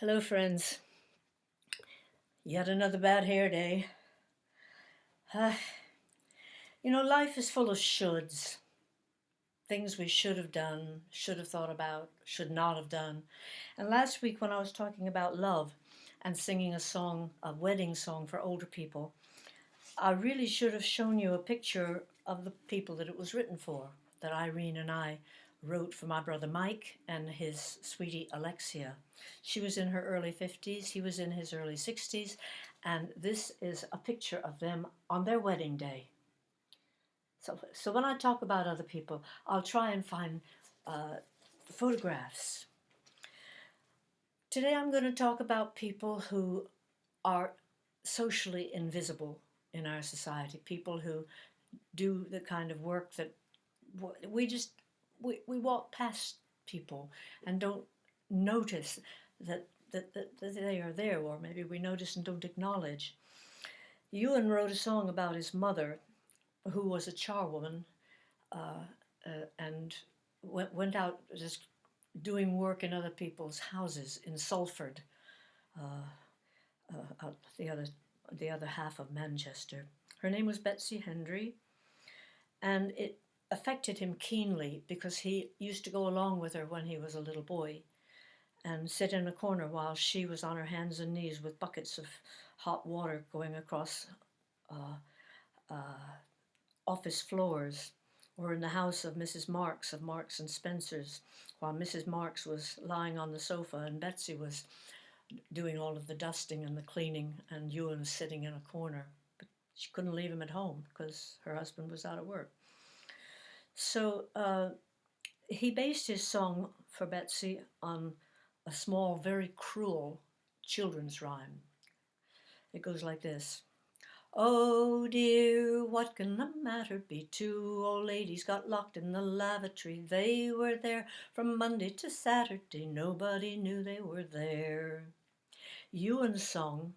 Hello, friends. Yet another bad hair day. Uh, Life is full of shoulds. Things we should have done, should have thought about, should not have done. And last week, when I was talking about love and singing a wedding song for older people, I really should have shown you a picture of the people that it was written for, that Irene and I wrote for my brother Mike and his sweetie Alexia. She was in her early 50s, he was in his early 60s, and this is a picture of them on their wedding day. So when I talk about other people, I'll try and find photographs. Today I'm going to talk about people who are socially invisible in our society, people who do the kind of work that we just we walk past people and don't notice that they are there, or maybe we notice and don't acknowledge. Ewan wrote a song about his mother, who was a charwoman, uh, and went out just doing work in other people's houses in Salford, uh, out the other half of Manchester. Her name was Betsy Hendry, and it affected him keenly because he used to go along with her when he was a little boy and sit in a corner while she was on her hands and knees with buckets of hot water going across uh, uh, office floors, or in the house of Mrs. Marks of Marks and Spencer's, while Mrs. Marks was lying on the sofa and Betsy was doing all of the dusting and the cleaning, and Ewan was sitting in a corner. But she couldn't leave him at home because her husband was out of work. So he based his song for Betsy on a small, very cruel children's rhyme. It goes like this. Oh dear, what can the matter be? Two old ladies got locked in the lavatory. They were there from Monday to Saturday. Nobody knew they were there. Ewan's song,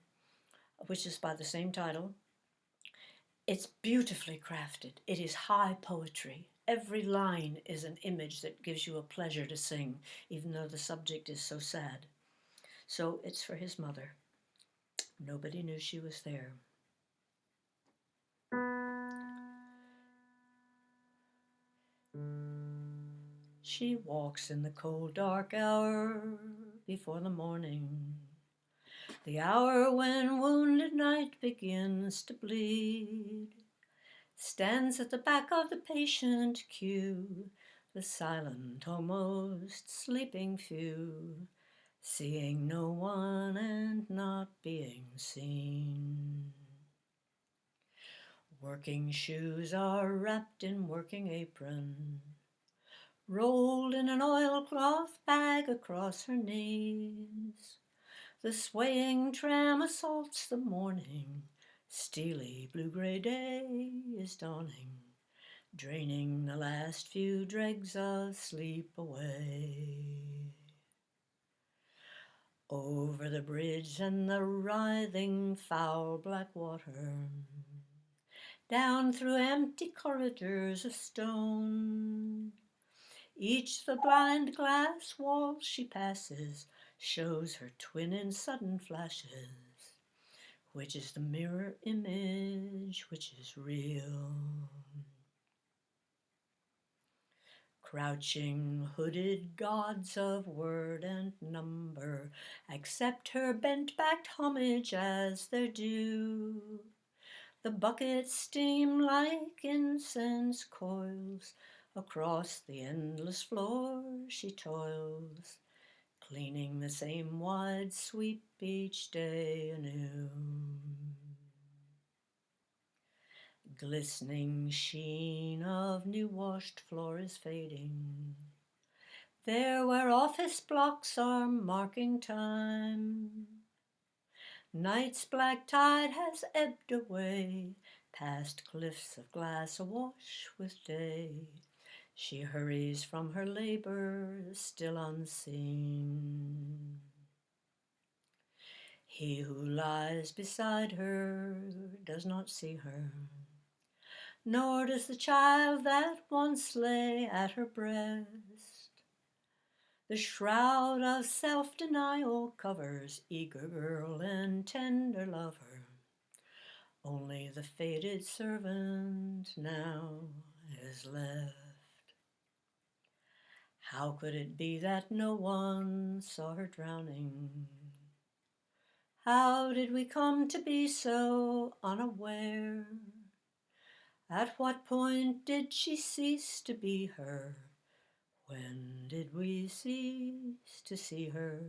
which is by the same title, it's beautifully crafted. It is high poetry. Every line is an image that gives you a pleasure to sing, even though the subject is so sad. So it's for his mother. Nobody knew she was there. She walks in the cold, dark hour before the morning, the hour when wounded night begins to bleed. Stands at the back of the patient queue, the silent, almost sleeping few, seeing no one and not being seen. Working shoes are wrapped in working apron, rolled in an oilcloth bag across her knees. The swaying tram assaults the morning, steely blue-gray day is dawning, draining the last few dregs of sleep away. Over the bridge and the writhing foul black water, down through empty corridors of stone, each the blind glass wall she passes shows her twin in sudden flashes. Which is the mirror image, which is real? Crouching, hooded gods of word and number accept her bent-backed homage as their due. The buckets steam like incense coils. Across the endless floor she toils, cleaning the same wide sweep each day anew. Glistening sheen of new-washed floor is fading, there where office blocks are marking time. Night's black tide has ebbed away, past cliffs of glass awash with day. She hurries from her labor, still unseen. He who lies beside her does not see her, nor does the child that once lay at her breast. The shroud of self-denial covers eager girl and tender lover. Only the faded servant now is left. How could it be that no one saw her drowning? How did we come to be so unaware? At what point did she cease to be her? When did we cease to see her?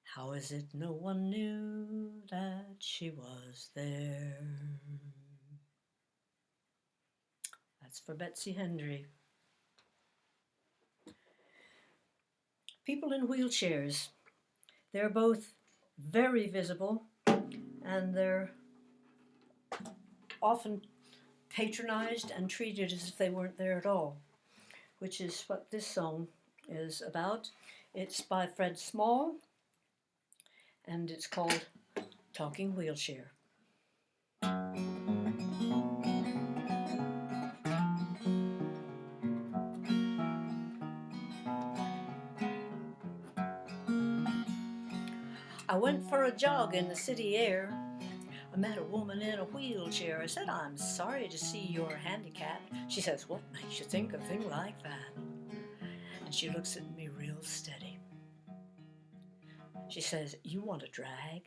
How is it no one knew that she was there? That's for Betsy Hendry. People in wheelchairs. They're both very visible, and they're often patronized and treated as if they weren't there at all, which is what this song is about. It's by Fred Small, and it's called Talking Wheelchair. I went for a jog in the city air. I met a woman in a wheelchair. I said, I'm sorry to see you're handicapped. She says, what makes you think a thing like that? And she looks at me real steady. She says, you want a drag?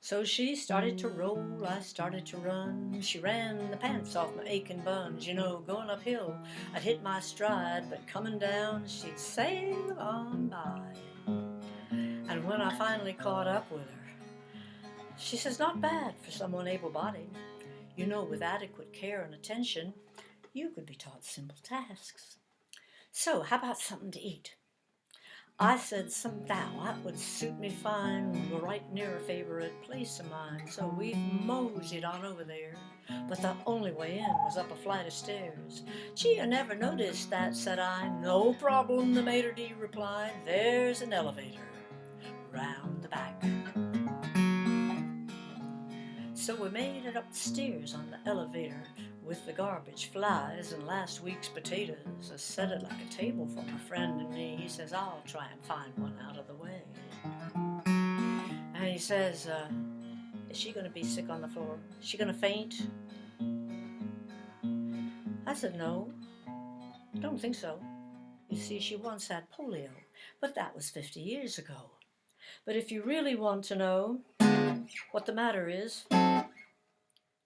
So she started to roll, I started to run. She ran the pants off my aching buns. You know, going uphill, I'd hit my stride, but coming down, she'd sail on by. And when I finally caught up with her, she says, not bad for someone able-bodied. You know, with adequate care and attention, you could be taught simple tasks. So, how about something to eat? I said, some that would suit me fine. We're right near a favorite place of mine. So we moseyed on over there. But the only way in was up a flight of stairs. Gee, I never noticed that, said I. No problem, the maitre d' replied. There's an elevator round the back. So we made it up the stairs on the elevator with the garbage flies and last week's potatoes. I set it like a table for my friend and me. He says, I'll try and find one out of the way. And he says, is she going to be sick on the floor? Is she going to faint? I said, no, don't think so. You see, she once had polio, but that was 50 years ago. But if you really want to know what the matter is,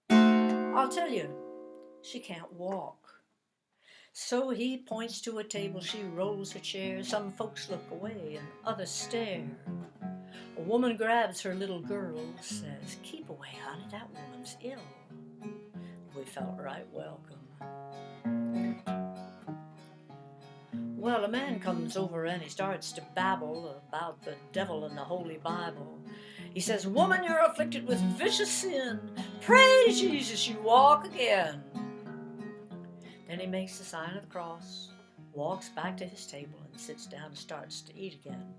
I'll tell you, she can't walk. So he points to a table, she rolls her chair. Some folks look away and others stare. A woman grabs her little girl, says, keep away, honey, that woman's ill. We felt right welcome. Well, a man comes over and he starts to babble about the devil and the Holy Bible. He says, woman, you're afflicted with vicious sin. Pray to Jesus you walk again. Then he makes the sign of the cross, walks back to his table and sits down and starts to eat again.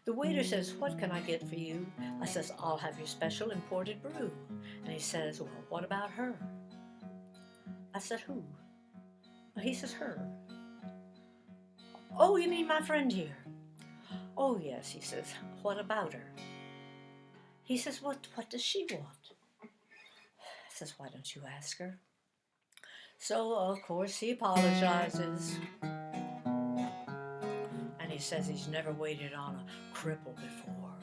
The waiter says, what can I get for you? I says, I'll have your special imported brew. And he says, well, what about her? I said, who? He says, her. Oh, you mean my friend here? Oh, yes, he says, what about her? He says, what does she want? I says, why don't you ask her? So, of course, he apologizes. And he says he's never waited on a cripple before.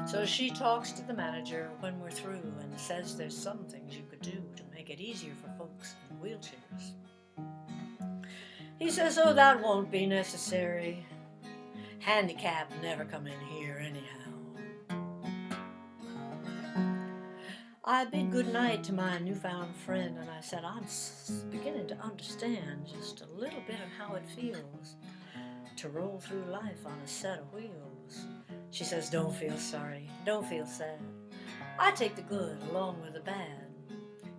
So she talks to the manager when we're through and says there's some things you could do to make it easier for folks in wheelchairs. He says, oh, that won't be necessary. Handicapped never come in here anyhow. I bid good night to my newfound friend, and I said, I'm beginning to understand just a little bit of how it feels to roll through life on a set of wheels. She says, don't feel sorry, don't feel sad. I take the good along with the bad.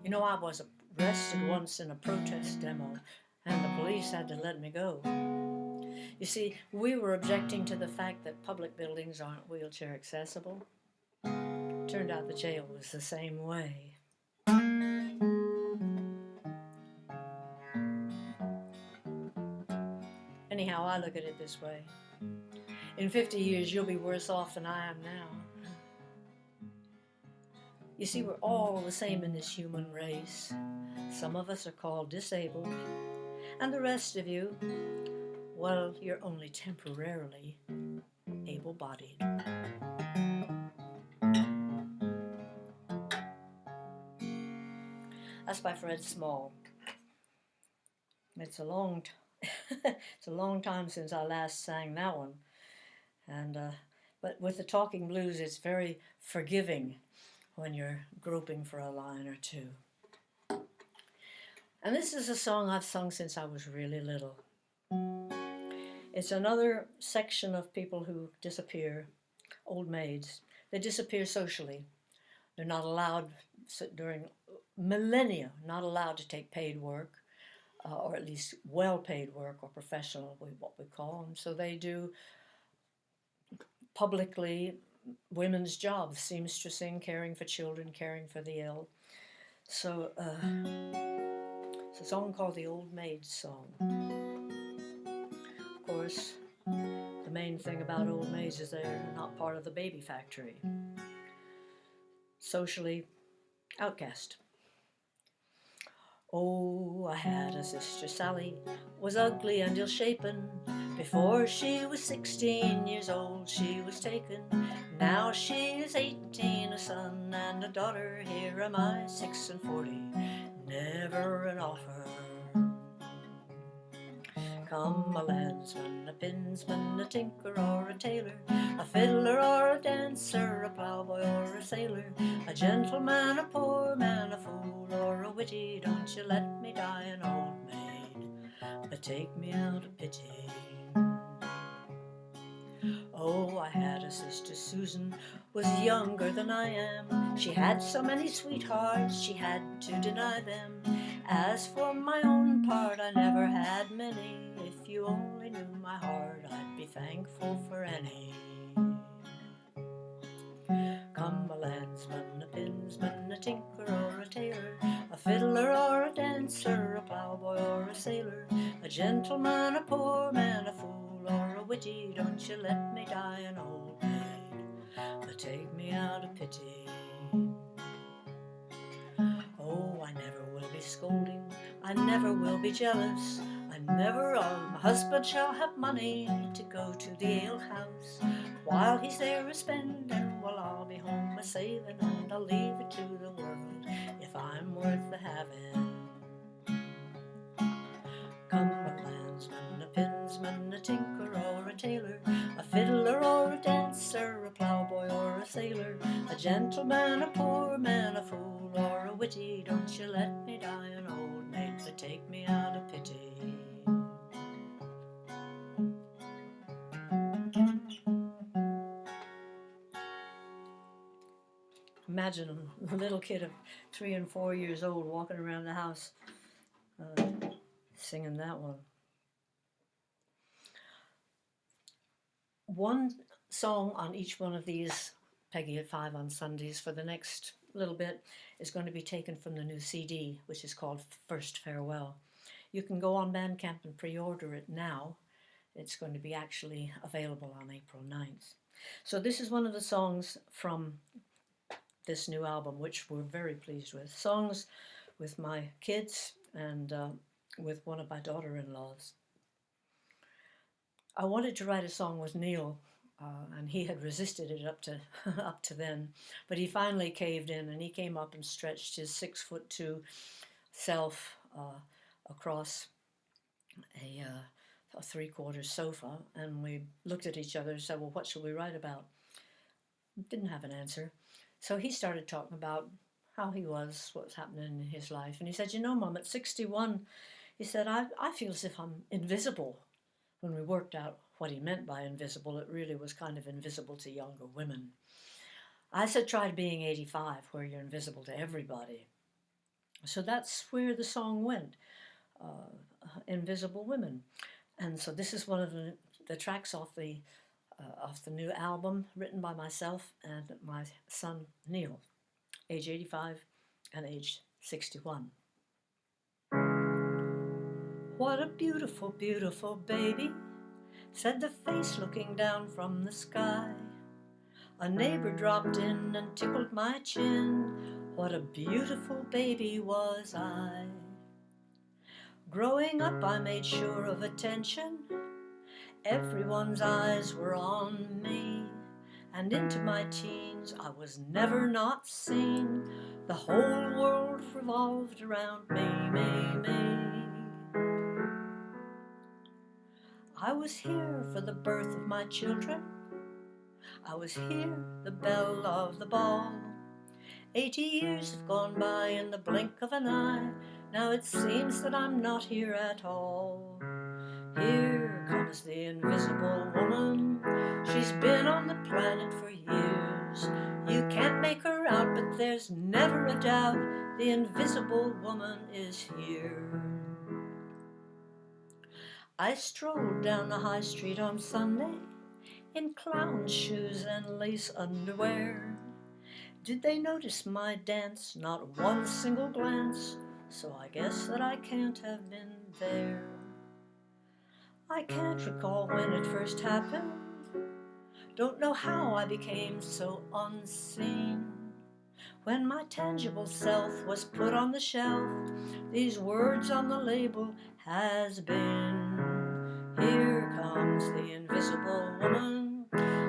You know, I was arrested once in a protest demo, and the police had to let me go. You see, we were objecting to the fact that public buildings aren't wheelchair accessible. Turned out the jail was the same way. Anyhow, I look at it this way. In 50 years, you'll be worse off than I am now. You see, we're all the same in this human race. Some of us are called disabled, and the rest of you, well, you're only temporarily able-bodied. That's by Fred Small. It's a long time since I last sang that one, and but with the Talking Blues, it's very forgiving when you're groping for a line or two. And this is a song I've sung since I was really little. It's another section of people who disappear, old maids. They disappear socially. They're not allowed, during millennia, not allowed to take paid work, or at least well-paid work, or professional, what we call them. So they do publicly women's jobs, seamstressing, caring for children, caring for the ill. So it's a song called the Old Maid's Song. Of course, the main thing about old maids is they're not part of the baby factory. Socially outcast. Oh, I had a sister Sally, was ugly and ill-shapen. Before she was 16 years old, she was taken. Now she is 18, a son and a daughter. Here am I, 46, never an offer. Come a landsman, a pinsman, a tinker or a tailor, a fiddler or a dancer, a ploughboy or a sailor, a gentleman, a poor man, a fool or a witty. Don't you let me die an old maid, but take me out of pity. Oh, I had a sister Susan, was younger than I am. She had so many sweethearts, she had to deny them. As for my own part, I never had many. If you only knew my heart, I'd be thankful for any. Come a landsman, a pinsman, a tinker or a tailor, a fiddler or a dancer, a ploughboy or a sailor, a gentleman, a poor man, a fool or a witty. Don't you let me die an old maid, but take me out of pity. Oh, I never will be scolding, I never will be jealous, I never my husband shall have money to go to the alehouse. While he's there a-spending, well, I'll be home a-saving, and I'll leave it to the world if I'm worth the having. Come a landsman, a pinsman, a tinker or a tailor, a fiddler or a dancer, a ploughboy or a sailor, a gentleman, a poor man, a fool or a witty. Don't you let me die an old maid, but take me out of pity. Imagine a little kid of 3 and 4 years old walking around the house singing that one. One song on each one of these Peggy at 5 on Sundays for the next little bit is going to be taken from the new CD, which is called First Farewell. You can go on Bandcamp and pre-order it now. It's going to be actually available on April 9th. So this is one of the songs from this new album, which we're very pleased with. Songs with my kids and with one of my daughter-in-laws. I wanted to write a song with Neil, and he had resisted it up to then, but he finally caved in, and he came up and stretched his 6'2" self across a 3/4 sofa, and we looked at each other and said, well, what shall we write about? Didn't have an answer. So he started talking about how he was, what was happening in his life. And he said, you know, Mum, at 61, he said, I feel as if I'm invisible. When we worked out what he meant by invisible, it really was kind of invisible to younger women. I said, try being 85, where you're invisible to everybody. So that's where the song went, Invisible Women. And so this is one of the tracks off the new album, written by myself and my son Neil, age 85 and age 61. What a beautiful, beautiful baby. said the face looking down from the sky. A neighbor dropped in and tickled my chin. What a beautiful baby was I. Growing up I made sure of attention. Everyone's eyes were on me. And into my teens I was never not seen. The whole world revolved around me. I was here for the birth of my children. I was here, the belle of the ball. 80 years have gone by in the blink of an eye. Now it seems that I'm not here at all. Here comes the invisible woman. She's been on the planet for years. You can't make her out, but there's never a doubt the invisible woman is here. I strolled down the high street on Sunday in clown shoes and lace underwear. Did they notice my dance? Not one single glance, so I guess that I can't have been there. I can't recall when it first happened. Don't know how I became so unseen. When my tangible self was put on the shelf, these words on the label has been. Here comes the invisible woman.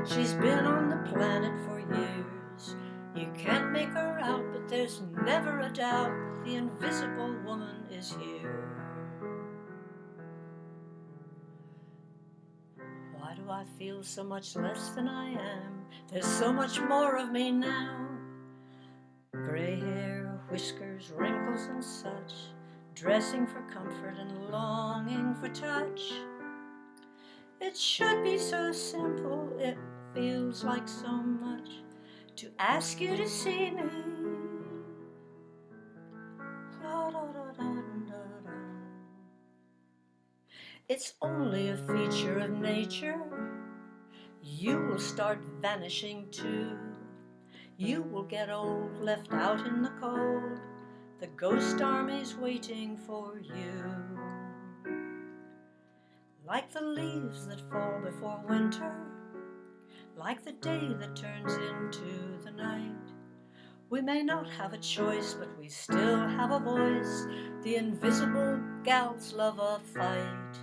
She's been on the planet for years. You can't make her out, but there's never a doubt the invisible woman is here. Why do I feel so much less than I am? There's so much more of me now. Gray hair, whiskers, wrinkles and such, dressing for comfort and longing for touch. It should be so simple, it feels like so much to ask you to see me. It's only a feature of nature. You will start vanishing too. You will get old, left out in the cold. The ghost army's waiting for you. Like the leaves that fall before winter, like the day that turns into the night. We may not have a choice, but we still have a voice. The invisible gals love a fight.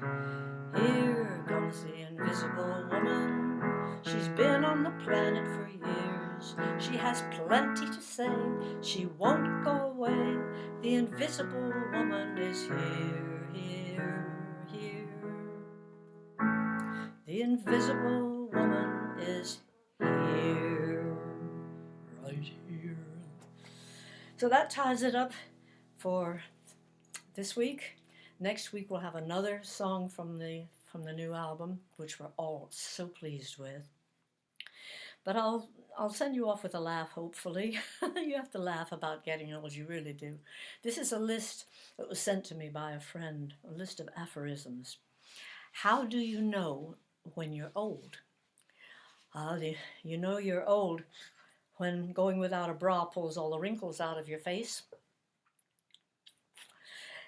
Here comes the invisible woman. She's been on the planet for years. She has plenty to say. She won't go away. The invisible woman is here, here, here. The invisible woman is here, right here. So that ties it up for this week. Next week we'll have another song from the new album, which we're all so pleased with. But I'll send you off with a laugh, hopefully. You have to laugh about getting old, you really do. This is a list that was sent to me by a friend, a list of aphorisms. How do you know when you're old? You know you're old when going without a bra pulls all the wrinkles out of your face.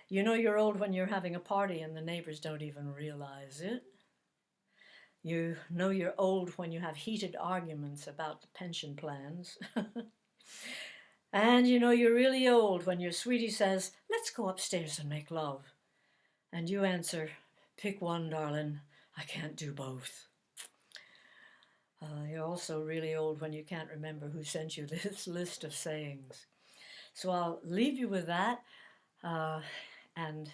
You know you're old when you're having a party and the neighbors don't even realize it. You know you're old when you have heated arguments about the pension plans. And you know you're really old when your sweetie says, "Let's go upstairs and make love." And you answer, "Pick one, darling. I can't do both." You're also really old when you can't remember who sent you this list of sayings. So I'll leave you with that. And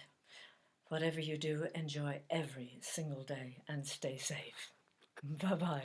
whatever you do, enjoy every single day and stay safe. Bye-bye.